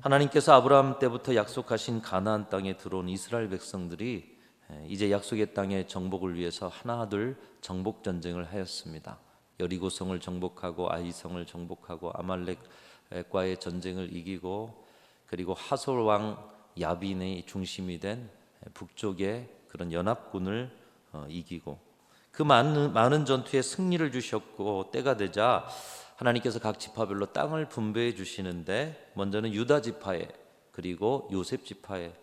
하나님께서 아브라함 때부터 약속하신 가나안 땅에 들어온 이스라엘 백성들이 이제 약속의 땅의 정복을 위해서 하나둘 정복 전쟁을 하였습니다. 여리고성을 정복하고 아이성을 정복하고 아말렉과의 전쟁을 이기고, 그리고 하솔 왕 야빈의 중심이 된 북쪽의 그런 연합군을 이기고, 그 많은 전투에 승리를 주셨고, 때가 되자 하나님께서 각 지파별로 땅을 분배해 주시는데, 먼저는 유다 지파에, 그리고 요셉 지파에,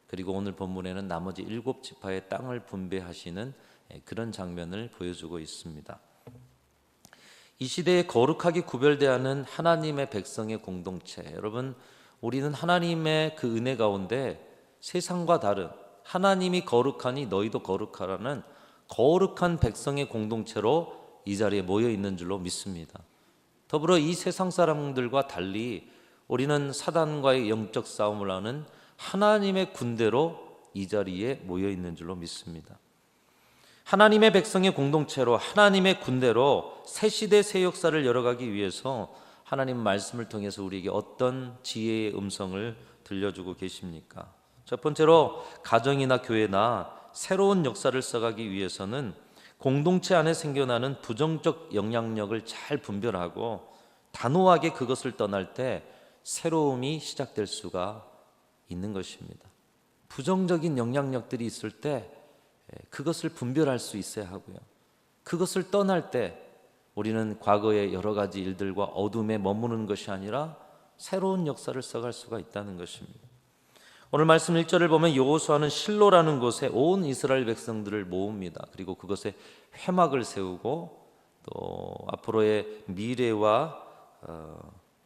그리고 오늘 본문에는 나머지 7지파의 땅을 분배하시는 그런 장면을 보여주고 있습니다. 이 시대에 거룩하게 구별되어야하는 하나님의 백성의 공동체, 여러분, 우리는 하나님의 그 은혜 가운데 세상과 다른, 하나님이 거룩하니 너희도 거룩하라는 거룩한 백성의 공동체로 이 자리에 모여 있는 줄로 믿습니다. 더불어 이 세상 사람들과 달리 우리는 사단과의 영적 싸움을 하는 하나님의 군대로 이 자리에 모여 있는 줄로 믿습니다. 하나님의 백성의 공동체로, 하나님의 군대로 새 시대 새 역사를 열어가기 위해서 하나님 말씀을 통해서 우리에게 어떤 지혜의 음성을 들려주고 계십니까? 첫 번째로, 가정이나 교회나 새로운 역사를 써가기 위해서는 공동체 안에 생겨나는 부정적 영향력을 잘 분별하고 단호하게 그것을 떠날 때 새로움이 시작될 수가 있는 것입니다. 부정적인 영향력들이 있을 때 그것을 분별할 수 있어야 하고요, 그것을 떠날 때 우리는 과거의 여러 가지 일들과 어둠에 머무는 것이 아니라 새로운 역사를 써갈 수가 있다는 것입니다. 오늘 말씀 1절을 보면 여호수아는 실로라는 곳에 온 이스라엘 백성들을 모읍니다. 그리고 그것에 회막을 세우고 또 앞으로의 미래와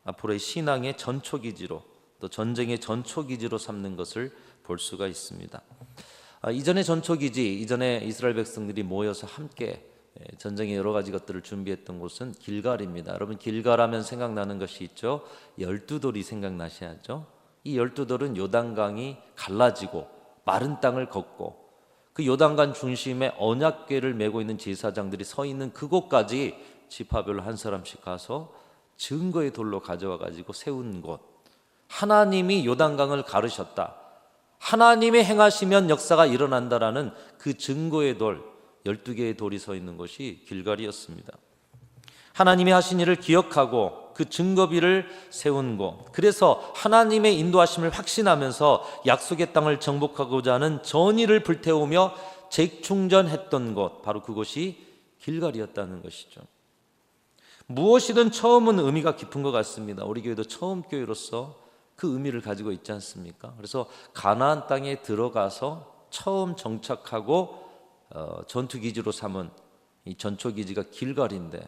앞으로의 신앙의 전초기지로, 또 전쟁의 전초기지로 삼는 것을 볼 수가 있습니다. 이전의 전초기지, 이전에 이스라엘 백성들이 모여서 함께 전쟁의 여러 가지 것들을 준비했던 곳은 길갈입니다. 여러분, 길갈하면 생각나는 것이 있죠. 12돌이 생각나셔야죠. 이 12돌은 요단강이 갈라지고 마른 땅을 걷고, 그 요단강 중심에 언약궤를 메고 있는 제사장들이 서 있는 그곳까지 지파별로 한 사람씩 가서 증거의 돌로 가져와 가지고 세운 곳. 하나님이 요단강을 가르셨다, 하나님이 행하시면 역사가 일어난다라는 그 증거의 돌, 12개의 돌이 서 있는 곳이 길갈이었습니다. 하나님이 하신 일을 기억하고 그 증거비를 세운 곳, 그래서 하나님의 인도하심을 확신하면서 약속의 땅을 정복하고자 하는 전의를 불태우며 재충전했던 곳, 바로 그곳이 길갈이었다는 것이죠. 무엇이든 처음은 의미가 깊은 것 같습니다. 우리 교회도 처음 교회로서 그 의미를 가지고 있지 않습니까? 그래서 가나안 땅에 들어가서 처음 정착하고 전투기지로 삼은 이 전초기지가 길갈인데,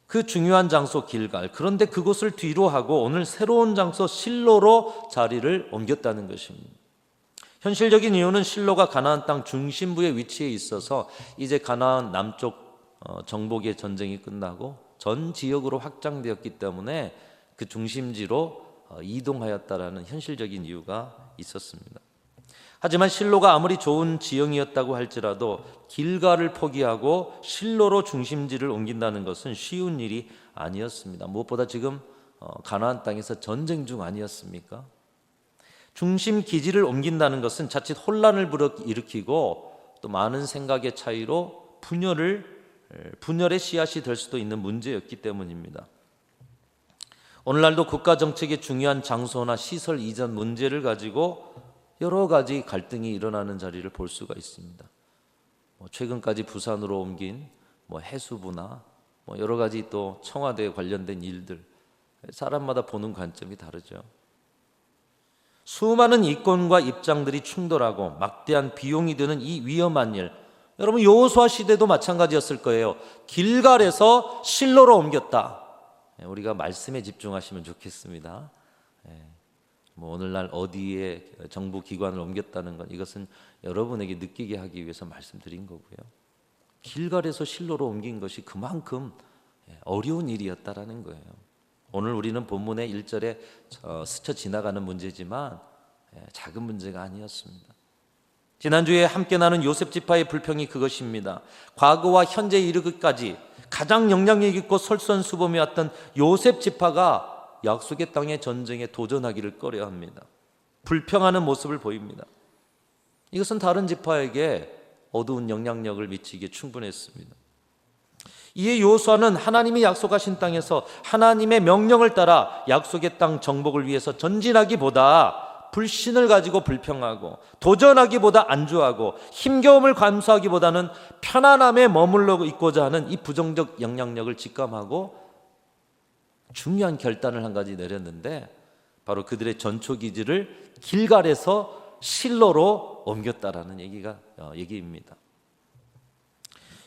그 중요한 장소 길갈, 그런데 그곳을 뒤로 하고 오늘 새로운 장소 실로로 자리를 옮겼다는 것입니다. 현실적인 이유는 실로가 가나안 땅 중심부에 위치해 있어서 이제 가나안 남쪽 정복의 전쟁이 끝나고 전 지역으로 확장되었기 때문에 그 중심지로 이동하였다라는 현실적인 이유가 있었습니다. 하지만 실로가 아무리 좋은 지형이었다고 할지라도 길갈을 포기하고 실로로 중심지를 옮긴다는 것은 쉬운 일이 아니었습니다. 무엇보다 지금 가나안 땅에서 전쟁 중 아니었습니까? 중심 기지를 옮긴다는 것은 자칫 혼란을 일으키고 또 많은 생각의 차이로 분열의 씨앗이 될 수도 있는 문제였기 때문입니다. 오늘날도 국가 정책의 중요한 장소나 시설 이전 문제를 가지고 여러 가지 갈등이 일어나는 자리를 볼 수가 있습니다. 최근까지 부산으로 옮긴 해수부나 여러 가지 또 청와대에 관련된 일들, 사람마다 보는 관점이 다르죠. 수많은 이권과 입장들이 충돌하고 막대한 비용이 드는 이 위험한 일, 여러분 여호수아 시대도 마찬가지였을 거예요. 길갈에서 실로로 옮겼다. 우리가 말씀에 집중하시면 좋겠습니다. 오늘날 어디에 정부 기관을 옮겼다는 건, 이것은 여러분에게 느끼게 하기 위해서 말씀드린 거고요. 길갈에서 실로로 옮긴 것이 그만큼 어려운 일이었다라는 거예요. 오늘 우리는 본문의 1절에 스쳐 지나가는 문제지만 작은 문제가 아니었습니다. 지난주에 함께 나눈 요셉 지파의 불평이 그것입니다. 과거와 현재에 이르기까지 가장 영향력 있고 솔선수범이었던 요셉 지파가 약속의 땅의 전쟁에 도전하기를 꺼려합니다. 불평하는 모습을 보입니다. 이것은 다른 지파에게 어두운 영향력을 미치기에 충분했습니다. 이에 여호수아는 하나님이 약속하신 땅에서 하나님의 명령을 따라 약속의 땅 정복을 위해서 전진하기보다 불신을 가지고 불평하고 도전하기보다 안주하고 힘겨움을 감수하기보다는 편안함에 머물러 있고자 하는 이 부정적 영향력을 직감하고 중요한 결단을 한 가지 내렸는데, 바로 그들의 전초기지를 길갈에서 실로로 옮겼다라는 얘기입니다.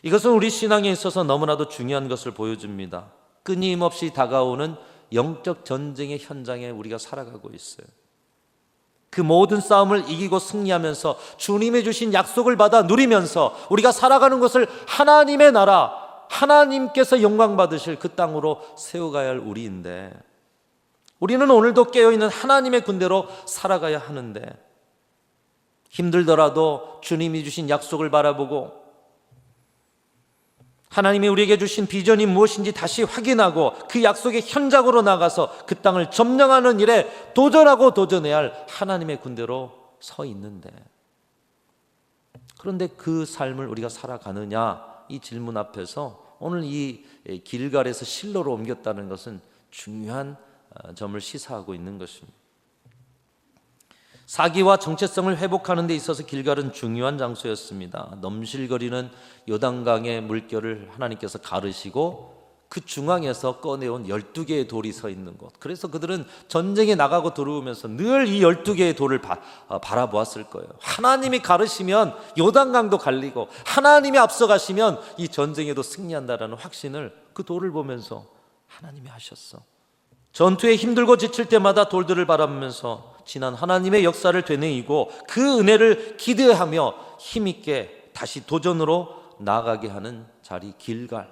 이것은 우리 신앙에 있어서 너무나도 중요한 것을 보여줍니다. 끊임없이 다가오는 영적 전쟁의 현장에 우리가 살아가고 있어요. 그 모든 싸움을 이기고 승리하면서 주님이 주신 약속을 받아 누리면서 우리가 살아가는 것을 하나님의 나라, 하나님께서 영광 받으실 그 땅으로 세워가야 할 우리인데, 우리는 오늘도 깨어있는 하나님의 군대로 살아가야 하는데, 힘들더라도 주님이 주신 약속을 바라보고 하나님이 우리에게 주신 비전이 무엇인지 다시 확인하고 그 약속의 현장으로 나가서 그 땅을 점령하는 일에 도전하고 도전해야 할 하나님의 군대로 서 있는데, 그런데 그 삶을 우리가 살아가느냐, 이 질문 앞에서 오늘 이 길갈에서 실로로 옮겼다는 것은 중요한 점을 시사하고 있는 것입니다. 사기와 정체성을 회복하는 데 있어서 길갈은 중요한 장소였습니다. 넘실거리는 요단강의 물결을 하나님께서 가르시고 그 중앙에서 꺼내온 12개의 돌이 서 있는 곳. 그래서 그들은 전쟁에 나가고 들어오면서 늘 이 12개의 돌을 바라보았을 거예요. 하나님이 가르시면 요단강도 갈리고 하나님이 앞서가시면 이 전쟁에도 승리한다라는 확신을 그 돌을 보면서 하나님이 하셨어. 전투에 힘들고 지칠 때마다 돌들을 바라보면서 지난 하나님의 역사를 되뇌이고 그 은혜를 기대하며 힘있게 다시 도전으로 나아가게 하는 자리, 길갈.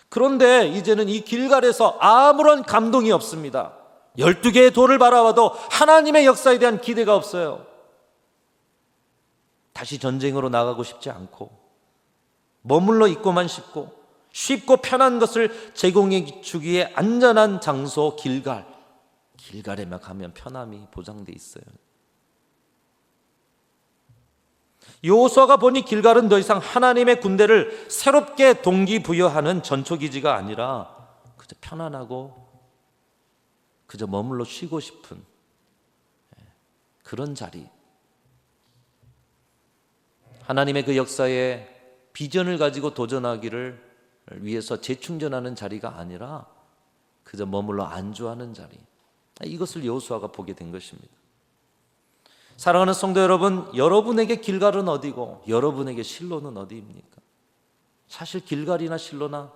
그런데 이제는 이 길갈에서 아무런 감동이 없습니다. 12개의 돌을 바라봐도 하나님의 역사에 대한 기대가 없어요. 다시 전쟁으로 나가고 싶지 않고 머물러 있고만 싶고 쉽고 편한 것을 제공해 주기에 안전한 장소 길갈. 길갈에만 가면 편함이 보장돼 있어요. 여호수아가 보니 길갈은 더 이상 하나님의 군대를 새롭게 동기부여하는 전초기지가 아니라 그저 편안하고 그저 머물러 쉬고 싶은 그런 자리. 하나님의 그 역사에 비전을 가지고 도전하기를 위해서 재충전하는 자리가 아니라 그저 머물러 안주하는 자리. 이것을 여호수아가 보게 된 것입니다. 사랑하는 성도 여러분, 여러분에게 길갈은 어디고 여러분에게 실로는 어디입니까? 사실 길갈이나 실로나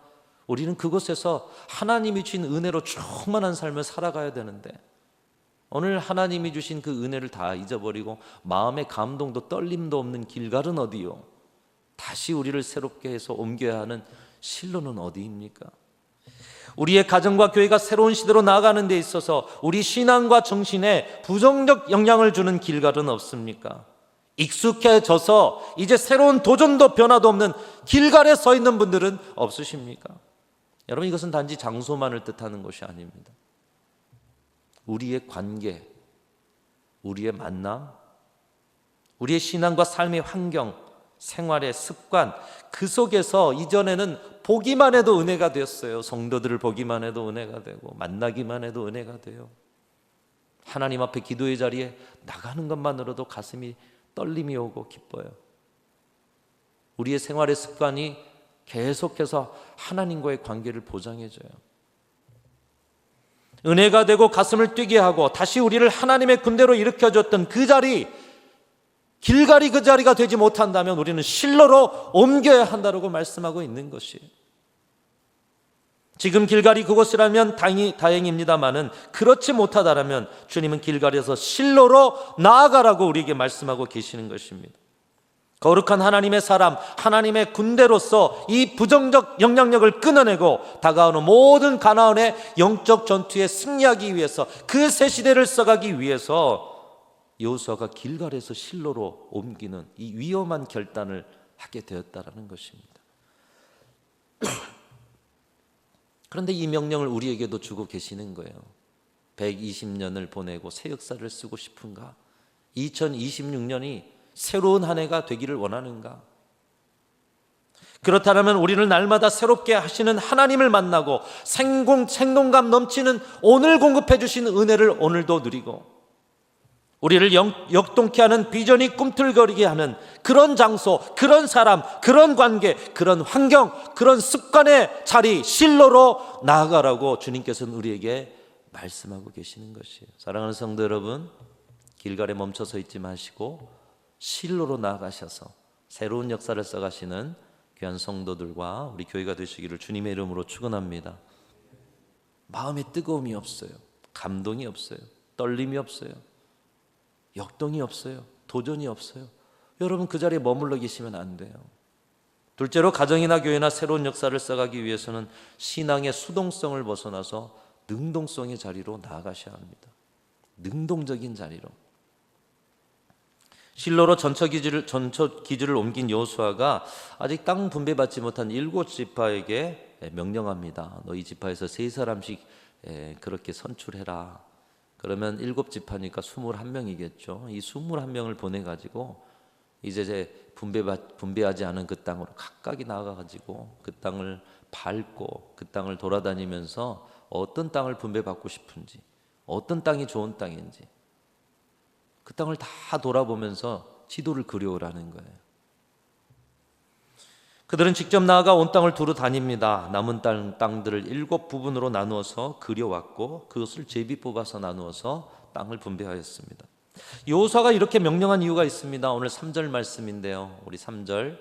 우리는 그곳에서 하나님이 주신 은혜로 충만한 삶을 살아가야 되는데, 오늘 하나님이 주신 그 은혜를 다 잊어버리고 마음의 감동도 떨림도 없는 길갈은 어디요? 다시 우리를 새롭게 해서 옮겨야 하는 실로는 어디입니까? 우리의 가정과 교회가 새로운 시대로 나아가는 데 있어서 우리 신앙과 정신에 부정적 영향을 주는 길갈은 없습니까? 익숙해져서 이제 새로운 도전도 변화도 없는 길갈에 서 있는 분들은 없으십니까? 여러분, 이것은 단지 장소만을 뜻하는 것이 아닙니다. 우리의 관계, 우리의 만남, 우리의 신앙과 삶의 환경, 생활의 습관, 그 속에서 이전에는 보기만 해도 은혜가 되었어요. 성도들을 보기만 해도 은혜가 되고 만나기만 해도 은혜가 돼요. 하나님 앞에 기도의 자리에 나가는 것만으로도 가슴이 떨림이 오고 기뻐요. 우리의 생활의 습관이 계속해서 하나님과의 관계를 보장해줘요. 은혜가 되고 가슴을 뛰게 하고 다시 우리를 하나님의 군대로 일으켜줬던 그 자리, 길갈이 그 자리가 되지 못한다면 우리는 실로로 옮겨야 한다고 말씀하고 있는 것이에요. 지금 길갈이 그곳이라면 다행입니다만은 그렇지 못하다라면 주님은 길갈에서 실로로 나아가라고 우리에게 말씀하고 계시는 것입니다. 거룩한 하나님의 사람, 하나님의 군대로서 이 부정적 영향력을 끊어내고 다가오는 모든 가나안의 영적 전투에 승리하기 위해서, 그 새 시대를 써가기 위해서 여호수아가 길갈에서 실로로 옮기는 이 위험한 결단을 하게 되었다라는 것입니다. 그런데 이 명령을 우리에게도 주고 계시는 거예요. 120년을 보내고 새 역사를 쓰고 싶은가? 2026년이 새로운 한 해가 되기를 원하는가? 그렇다면 우리를 날마다 새롭게 하시는 하나님을 만나고 생동감 넘치는 오늘 공급해 주신 은혜를 오늘도 누리고, 우리를 역동케 하는 비전이 꿈틀거리게 하는 그런 장소, 그런 사람, 그런 관계, 그런 환경, 그런 습관의 자리, 실로로 나아가라고 주님께서는 우리에게 말씀하고 계시는 것이에요. 사랑하는 성도 여러분, 길갈에 멈춰서 있지 마시고 실로로 나아가셔서 새로운 역사를 써가시는 귀한 성도들과 우리 교회가 되시기를 주님의 이름으로 축원합니다. 마음에 뜨거움이 없어요. 감동이 없어요. 떨림이 없어요. 역동이 없어요. 도전이 없어요. 여러분 그 자리에 머물러 계시면 안 돼요. 둘째로 가정이나 교회나 새로운 역사를 써가기 위해서는 신앙의 수동성을 벗어나서 능동성의 자리로 나아가셔야 합니다. 능동적인 자리로. 실로로 전처 기지를 옮긴 여호수아가 아직 땅 분배받지 못한 7지파에게 명령합니다. 너희 지파에서 3사람씩 그렇게 선출해라. 그러면 7지파니까 21명이겠죠. 이 21명을 보내가지고 이제 분배하지 않은 그 땅으로 각각이 나아가가지고 그 땅을 밟고 그 땅을 돌아다니면서 어떤 땅을 분배받고 싶은지, 어떤 땅이 좋은 땅인지 그 땅을 다 돌아보면서 지도를 그려오라는 거예요. 그들은 직접 나아가 온 땅을 두루 다닙니다. 남은 땅들을 7부분으로 나누어서 그려왔고 그것을 제비 뽑아서 나누어서 땅을 분배하였습니다. 여호수아가 이렇게 명령한 이유가 있습니다. 오늘 3절 말씀인데요. 우리 3절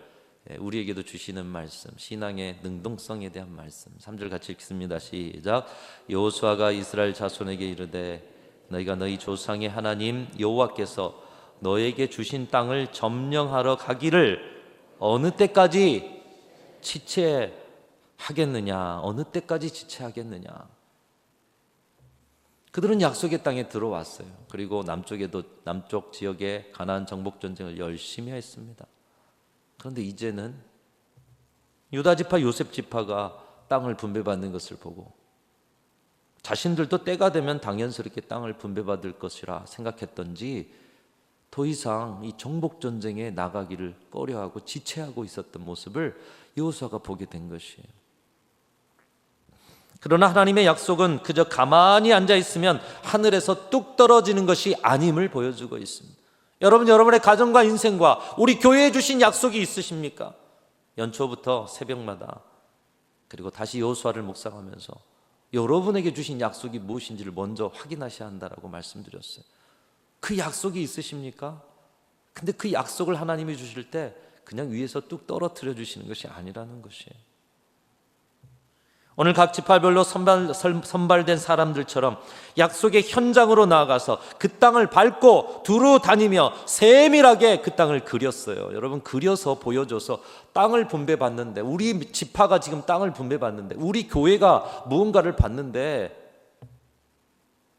우리에게도 주시는 말씀, 신앙의 능동성에 대한 말씀. 3절 같이 읽습니다. 시작. 여호수아가 이스라엘 자손에게 이르되 너희가 너희 조상의 하나님 여호와께서 너에게 주신 땅을 점령하러 가기를 어느 때까지 지체하겠느냐? 어느 때까지 지체하겠느냐? 그들은 약속의 땅에 들어왔어요. 그리고 남쪽 지역의 가나안 정복 전쟁을 열심히 했습니다. 그런데 이제는 유다 지파, 요셉 지파가 땅을 분배받는 것을 보고 자신들도 때가 되면 당연스럽게 땅을 분배받을 것이라 생각했던지 더 이상 이 정복 전쟁에 나가기를 꺼려하고 지체하고 있었던 모습을 여호수아가 보게 된 것이에요. 그러나 하나님의 약속은 그저 가만히 앉아 있으면 하늘에서 뚝 떨어지는 것이 아님을 보여주고 있습니다. 여러분의 가정과 인생과 우리 교회에 주신 약속이 있으십니까? 연초부터 새벽마다 그리고 다시 여호수아를 묵상하면서 여러분에게 주신 약속이 무엇인지를 먼저 확인하셔야 한다라고 말씀드렸어요. 그 약속이 있으십니까? 근데 그 약속을 하나님이 주실 때 그냥 위에서 뚝 떨어뜨려 주시는 것이 아니라는 것이에요. 오늘 각 지파별로 선발된 사람들처럼 약속의 현장으로 나아가서 그 땅을 밟고 두루 다니며 세밀하게 그 땅을 그렸어요. 여러분, 그려서 보여줘서 땅을 분배받는데, 우리 지파가 지금 땅을 분배받는데, 우리 교회가 무언가를 받는데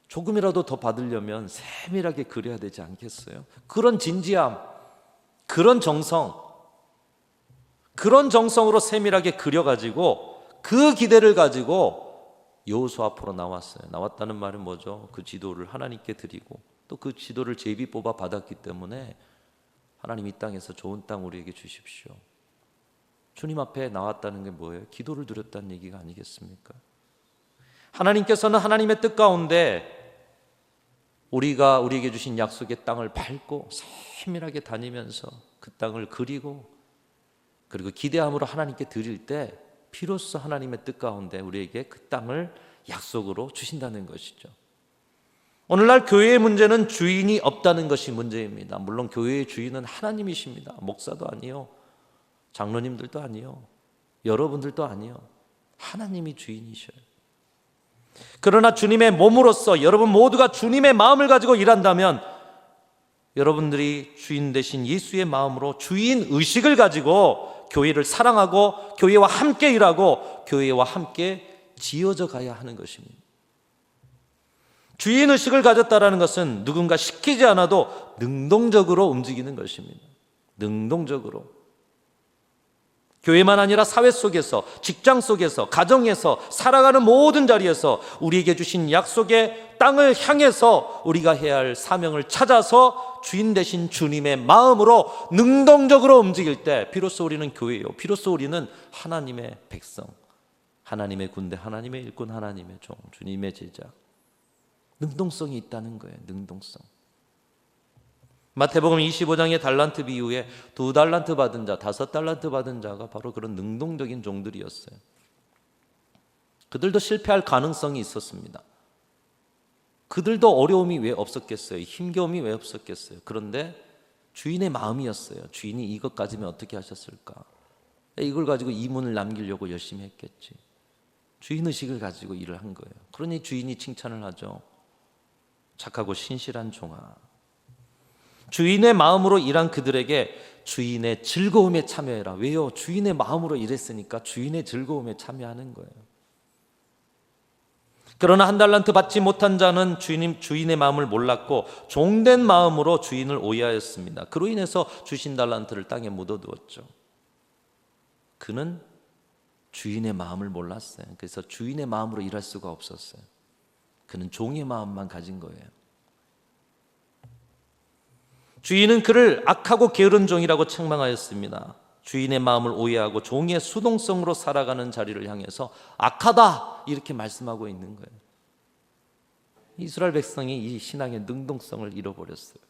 조금이라도 더 받으려면 세밀하게 그려야 되지 않겠어요? 그런 진지함, 그런 정성으로 세밀하게 그려가지고 그 기대를 가지고 여호수아 앞으로 나왔어요. 나왔다는 말은 뭐죠? 그 지도를 하나님께 드리고 또 그 지도를 제비 뽑아 받았기 때문에 하나님 이 땅에서 좋은 땅 우리에게 주십시오. 주님 앞에 나왔다는 게 뭐예요? 기도를 드렸다는 얘기가 아니겠습니까? 하나님께서는 하나님의 뜻 가운데 우리에게 주신 약속의 땅을 밟고 세밀하게 다니면서 그 땅을 그리고 그리고 기대함으로 하나님께 드릴 때 비로소 하나님의 뜻 가운데 우리에게 그 땅을 약속으로 주신다는 것이죠. 오늘날 교회의 문제는 주인이 없다는 것이 문제입니다. 물론 교회의 주인은 하나님이십니다. 목사도 아니요, 장로님들도 아니요, 여러분들도 아니요, 하나님이 주인이셔요. 그러나 주님의 몸으로서 여러분 모두가 주님의 마음을 가지고 일한다면 여러분들이 주인 되신 예수의 마음으로 주인 의식을 가지고 교회를 사랑하고 교회와 함께 일하고 교회와 함께 지어져 가야 하는 것입니다. 주인의식을 가졌다는 것은 누군가 시키지 않아도 능동적으로 움직이는 것입니다. 능동적으로. 교회만 아니라 사회 속에서, 직장 속에서, 가정에서, 살아가는 모든 자리에서 우리에게 주신 약속의 땅을 향해서 우리가 해야 할 사명을 찾아서 주인 되신 주님의 마음으로 능동적으로 움직일 때 비로소 우리는 교회요, 비로소 우리는 하나님의 백성, 하나님의 군대, 하나님의 일꾼, 하나님의 종, 주님의 제자. 능동성이 있다는 거예요. 능동성. 마태복음 25장의 달란트 비유에 2달란트 받은 자, 5달란트 받은 자가 바로 그런 능동적인 종들이었어요. 그들도 실패할 가능성이 있었습니다. 그들도 어려움이 왜 없었겠어요? 힘겨움이 왜 없었겠어요? 그런데 주인의 마음이었어요. 주인이 이것 가지면 어떻게 하셨을까? 이걸 가지고 이문을 남기려고 열심히 했겠지. 주인의식을 가지고 일을 한 거예요. 그러니 주인이 칭찬을 하죠. 착하고 신실한 종아. 주인의 마음으로 일한 그들에게 주인의 즐거움에 참여해라. 왜요? 주인의 마음으로 일했으니까 주인의 즐거움에 참여하는 거예요. 그러나 1달란트 받지 못한 자는 주인의 마음을 몰랐고 종된 마음으로 주인을 오해하였습니다. 그로 인해서 주신 달란트를 땅에 묻어두었죠. 그는 주인의 마음을 몰랐어요. 그래서 주인의 마음으로 일할 수가 없었어요. 그는 종의 마음만 가진 거예요. 주인은 그를 악하고 게으른 종이라고 책망하였습니다. 주인의 마음을 오해하고 종의 수동성으로 살아가는 자리를 향해서 악하다 이렇게 말씀하고 있는 거예요. 이스라엘 백성이 이 신앙의 능동성을 잃어버렸어요.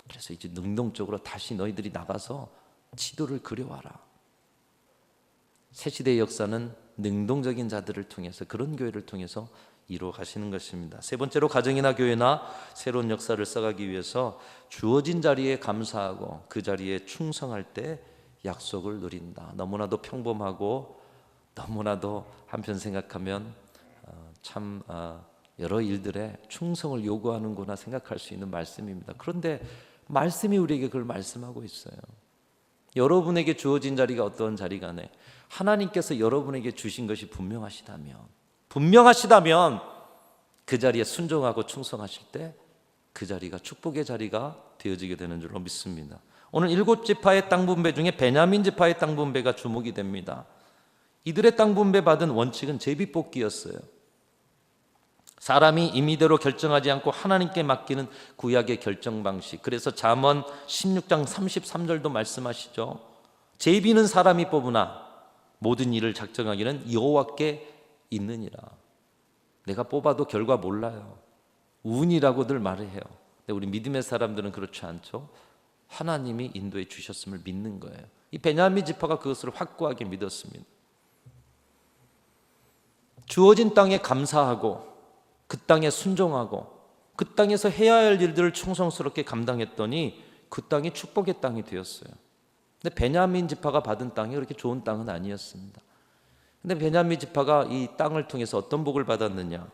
그래서 이제 능동적으로 다시 너희들이 나가서 지도를 그려와라. 새시대의 역사는 능동적인 자들을 통해서, 그런 교회를 통해서 이루어 가시는 것입니다. 세 번째로, 가정이나 교회나 새로운 역사를 써가기 위해서 주어진 자리에 감사하고 그 자리에 충성할 때 약속을 누린다. 너무나도 평범하고 너무나도 한편 생각하면 참 여러 일들에 충성을 요구하는구나 생각할 수 있는 말씀입니다. 그런데 말씀이 우리에게 그걸 말씀하고 있어요. 여러분에게 주어진 자리가 어떤 자리 간에 하나님께서 여러분에게 주신 것이 분명하시다면 그 자리에 순종하고 충성하실 때 그 자리가 축복의 자리가 되어지게 되는 줄로 믿습니다. 오늘 7지파의 땅 분배 중에 베냐민 지파의 땅 분배가 주목이 됩니다. 이들의 땅 분배 받은 원칙은 제비뽑기였어요. 사람이 임의대로 결정하지 않고 하나님께 맡기는 구약의 결정 방식. 그래서 잠언 16장 33절도 말씀하시죠. 제비는 사람이 뽑으나 모든 일을 작정하기는 여호와께 있느니라. 내가 뽑아도 결과 몰라요. 운이라고들 말을 해요. 근데 우리 믿음의 사람들은 그렇지 않죠. 하나님이 인도해 주셨음을 믿는 거예요. 이 베냐민 지파가 그것을 확고하게 믿었습니다. 주어진 땅에 감사하고 그 땅에 순종하고 그 땅에서 해야 할 일들을 충성스럽게 감당했더니 그 땅이 축복의 땅이 되었어요. 근데 베냐민 지파가 받은 땅이 그렇게 좋은 땅은 아니었습니다. 근데 베냐민 지파가 이 땅을 통해서 어떤 복을 받았느냐?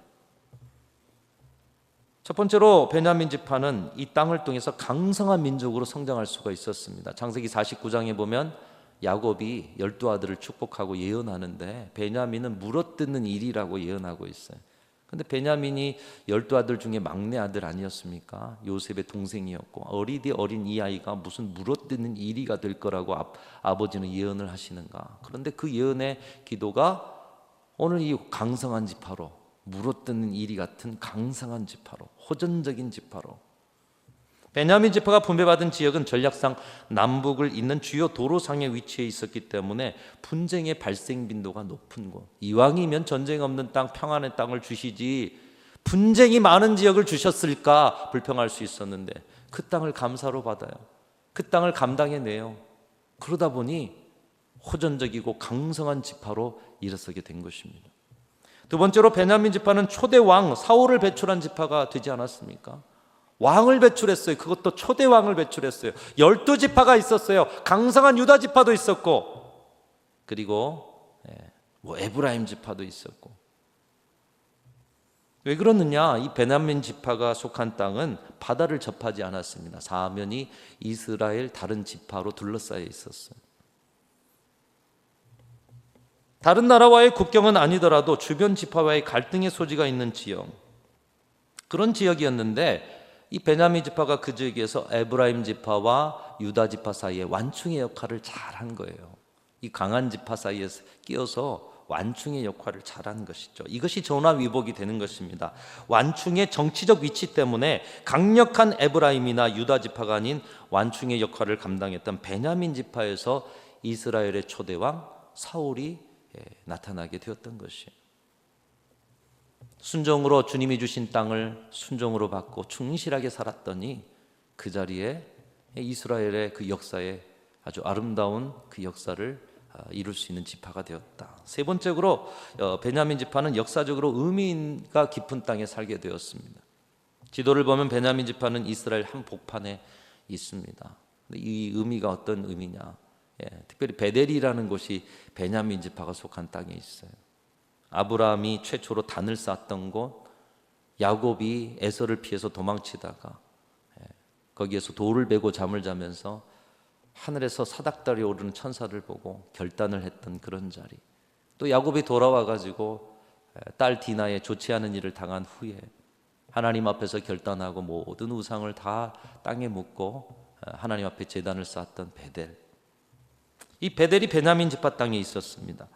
첫 번째로 베냐민 지파는 이 땅을 통해서 강성한 민족으로 성장할 수가 있었습니다. 창세기 49장에 보면 야곱이 12아들을 축복하고 예언하는데 베냐민은 물어뜯는 일이라고 예언하고 있어요. 근데 베냐민이 12아들 중에 막내 아들 아니었습니까? 요셉의 동생이었고 어린 이 아이가 무슨 물어뜯는 일이가 될 거라고 아버지는 예언을 하시는가? 그런데 그 예언의 기도가 오늘 이 강성한 지파로, 물어뜯는 일이 같은 강성한 지파로, 호전적인 지파로. 베냐민 지파가 분배받은 지역은 전략상 남북을 잇는 주요 도로상에 위치해 있었기 때문에 분쟁의 발생 빈도가 높은 곳. 이왕이면 전쟁 없는 땅, 평안의 땅을 주시지 분쟁이 많은 지역을 주셨을까 불평할 수 있었는데 그 땅을 감사로 받아요. 그 땅을 감당해내요. 그러다 보니 호전적이고 강성한 지파로 일어서게 된 것입니다. 두 번째로, 베냐민 지파는 초대 왕 사울을 배출한 지파가 되지 않았습니까? 왕을 배출했어요. 그것도 초대 왕을 배출했어요. 12지파가 있었어요. 강성한 유다 지파도 있었고, 그리고 에브라임 지파도 있었고. 왜 그러느냐? 이 베냐민 지파가 속한 땅은 바다를 접하지 않았습니다. 사면이 이스라엘 다른 지파로 둘러싸여 있었어요. 다른 나라와의 국경은 아니더라도 주변 지파와의 갈등의 소지가 있는 지역, 그런 지역이었는데 이 베냐민 지파가 그 지역에서 에브라임 지파와 유다 지파 사이에 완충의 역할을 잘 한 거예요. 이 강한 지파 사이에서 끼어서 완충의 역할을 잘하는 것이죠. 이것이 전화위복이 되는 것입니다. 완충의 정치적 위치 때문에 강력한 에브라임이나 유다 지파가 아닌 완충의 역할을 감당했던 베냐민 지파에서 이스라엘의 초대왕 사울이 나타나게 되었던 것이에요. 순종으로 주님이 주신 땅을 순종으로 받고 충실하게 살았더니 그 자리에 이스라엘의 그 역사에 아주 아름다운 그 역사를 이룰 수 있는 지파가 되었다. 세 번째로 베냐민 지파는 역사적으로 의미가 깊은 땅에 살게 되었습니다. 지도를 보면 베냐민 지파는 이스라엘 한 복판에 있습니다. 이 의미가 어떤 의미냐? 특별히 베델이라는 곳이 베냐민 지파가 속한 땅에 있어요. 아브라함이 최초로 단을 쌓았던 곳, 야곱이 에서를 피해서 도망치다가 거기에서 돌을 베고 잠을 자면서 하늘에서 사닥다리 오르는 천사를 보고 결단을 했던 그런 자리, 또 야곱이 돌아와 가지고 딸 디나의 좋지 않은 일을 당한 후에 하나님 앞에서 결단하고 모든 우상을 다 땅에 묻고 하나님 앞에 제단을 쌓았던 베델. 이 베델이 베냐민 지파 땅에 있었습니다.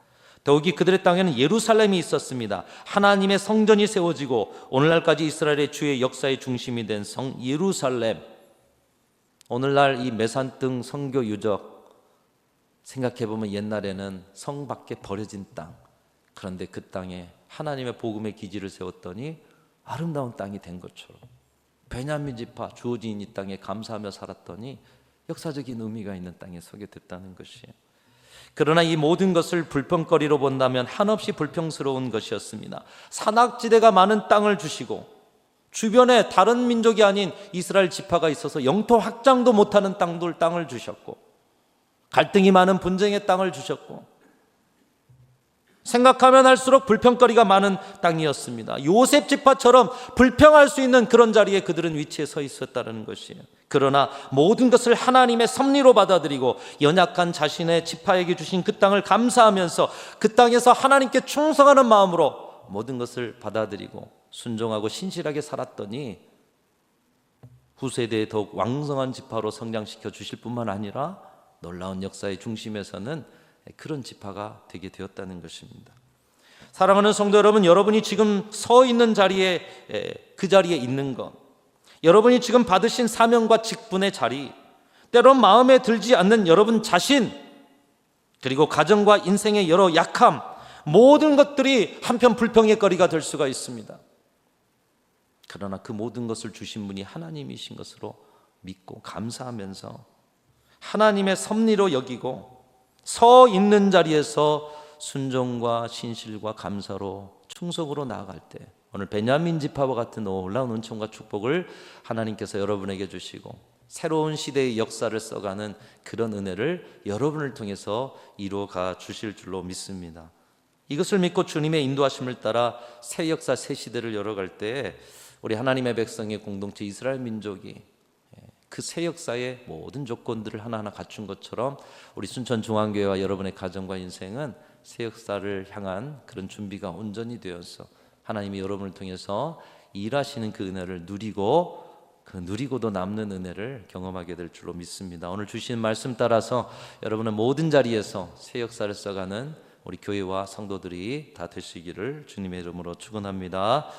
더욱이 그들의 땅에는 예루살렘이 있었습니다. 하나님의 성전이 세워지고 오늘날까지 이스라엘의 주의 역사의 중심이 된 성 예루살렘. 오늘날 이 메산등 선교 유적 생각해보면 옛날에는 성 밖에 버려진 땅, 그런데 그 땅에 하나님의 복음의 기지를 세웠더니 아름다운 땅이 된 것처럼 베냐민 지파 주어진 이 땅에 감사하며 살았더니 역사적인 의미가 있는 땅에 서게 됐다는 것이에요. 그러나 이 모든 것을 불평거리로 본다면 한없이 불평스러운 것이었습니다. 산악지대가 많은 땅을 주시고 주변에 다른 민족이 아닌 이스라엘 지파가 있어서 영토 확장도 못하는 땅을 주셨고, 갈등이 많은 분쟁의 땅을 주셨고, 생각하면 할수록 불평거리가 많은 땅이었습니다. 요셉 지파처럼 불평할 수 있는 그런 자리에 그들은 위치해 서 있었다는 것이에요. 그러나 모든 것을 하나님의 섭리로 받아들이고 연약한 자신의 지파에게 주신 그 땅을 감사하면서 그 땅에서 하나님께 충성하는 마음으로 모든 것을 받아들이고 순종하고 신실하게 살았더니 후세대에 더욱 왕성한 지파로 성장시켜 주실 뿐만 아니라 놀라운 역사의 중심에서는 그런 지파가 되게 되었다는 것입니다. 사랑하는 성도 여러분, 여러분이 지금 서 있는 자리에, 그 자리에 있는 것, 여러분이 지금 받으신 사명과 직분의 자리, 때론 마음에 들지 않는 여러분 자신, 그리고 가정과 인생의 여러 약함, 모든 것들이 한편 불평의 거리가 될 수가 있습니다. 그러나 그 모든 것을 주신 분이 하나님이신 것으로 믿고 감사하면서 하나님의 섭리로 여기고 서 있는 자리에서 순종과 신실과 감사로 충성으로 나아갈 때 오늘 베냐민 지파와 같은 놀라운 은총과 축복을 하나님께서 여러분에게 주시고 새로운 시대의 역사를 써가는 그런 은혜를 여러분을 통해서 이루어가 주실 줄로 믿습니다. 이것을 믿고 주님의 인도하심을 따라 새 역사, 새 시대를 열어갈 때 우리 하나님의 백성의 공동체 이스라엘 민족이 그 새 역사의 모든 조건들을 하나하나 갖춘 것처럼 우리 순천중앙교회와 여러분의 가정과 인생은 새 역사를 향한 그런 준비가 온전히 되어서 하나님이 여러분을 통해서 일하시는 그 은혜를 누리고 그 누리고도 남는 은혜를 경험하게 될 줄로 믿습니다. 오늘 주신 말씀 따라서 여러분은 모든 자리에서 새 역사를 써가는 우리 교회와 성도들이 다 되시기를 주님의 이름으로 축원합니다.